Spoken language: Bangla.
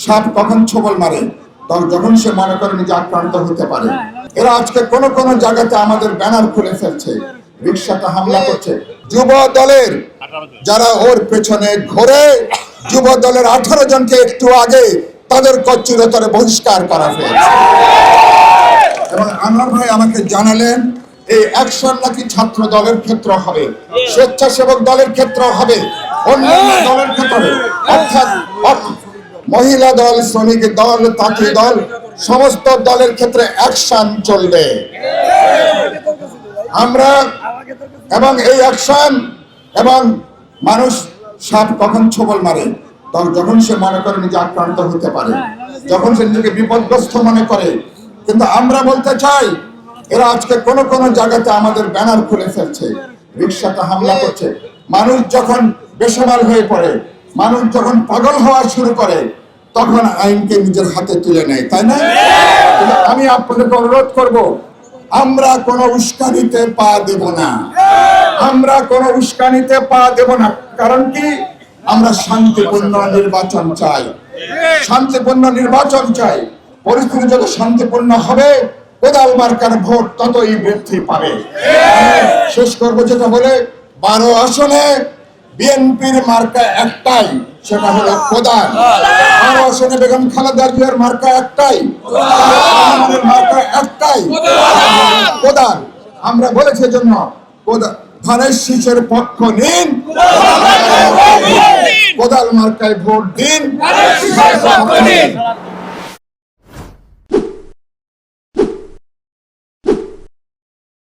সাপ কখন ছোবল মারে যখন সে মনে করে নিজে আক্রান্ত হতে পারে। এরা আজকে কোন কোন জায়গাতে আমাদের ব্যানার খুলে ফেলছে, রিক্সাতে হামলা করছে। যুব দলের যারা ওর পেছনে ঘোরে, যুব দলের 18 জনকে একটু আগে তাদের চিরতরে বহিষ্কার করা হয়েছে। এবং আনোয়ার ভাই আমাকে জানালেন এই অ্যাকশন নাকি ছাত্র দলের ক্ষেত্রে হবে, স্বেচ্ছাসেবক দলের ক্ষেত্রে হবে, অন্যান্য দলের ক্ষেত্রে, অর্থাৎ মহিলা দল, শ্রমিক দল, ছাত্র দল, সমস্ত দলের ক্ষেত্রে অ্যাকশন চলবে। আমরা এবং এই অ্যাকশন এবং মানুষ সাপ কখন ছোবল মারে যখন সে মনে করে নিজে আক্রান্ত হতে পারে, যখন সে নিজেকে বিপদগ্রস্ত মনে করে। কিন্তু আমরা বলতে চাই এরা আজকে কোন কোন জায়গাতে আমাদের ব্যানার খুলে ফেলছে, রিক্সাতে হামলা করছে। মানুষ যখন বেসামাল হয়ে পড়ে, মানুষ যখন পাগল হওয়া শুরু করে, তখন আইনকে নিজের হাতে তুলে নেয়, তাই না? আমি আপনাদেরকে অনুরোধ করব, আমরা কোন উস্কানিতে পা দেব না, আমরা কোন উস্কানিতে পা দেব না। কারণ কি, আমরা শান্তিপূর্ণ নির্বাচন চাই, শান্তিপূর্ণ নির্বাচন চাই। পরিস্থিতি যত শান্তিপূর্ণ হবে, কোদাল মার্কার ভোট ততই বৃদ্ধি পাবে। শেষ করবো যেটা বলে, 12 আসনে বিএনপির মার্কা একটাই, সেটা হলো কোদাল। 12 আসনে বেগম খালেদা জিয়ার মার্কা একটাই, মার্কা একটাই, কোদাল। আমরা বলেছি জন্য ধানের শীষের পক্ষ নিন, কোদাল মার্কায় ভোট দিন।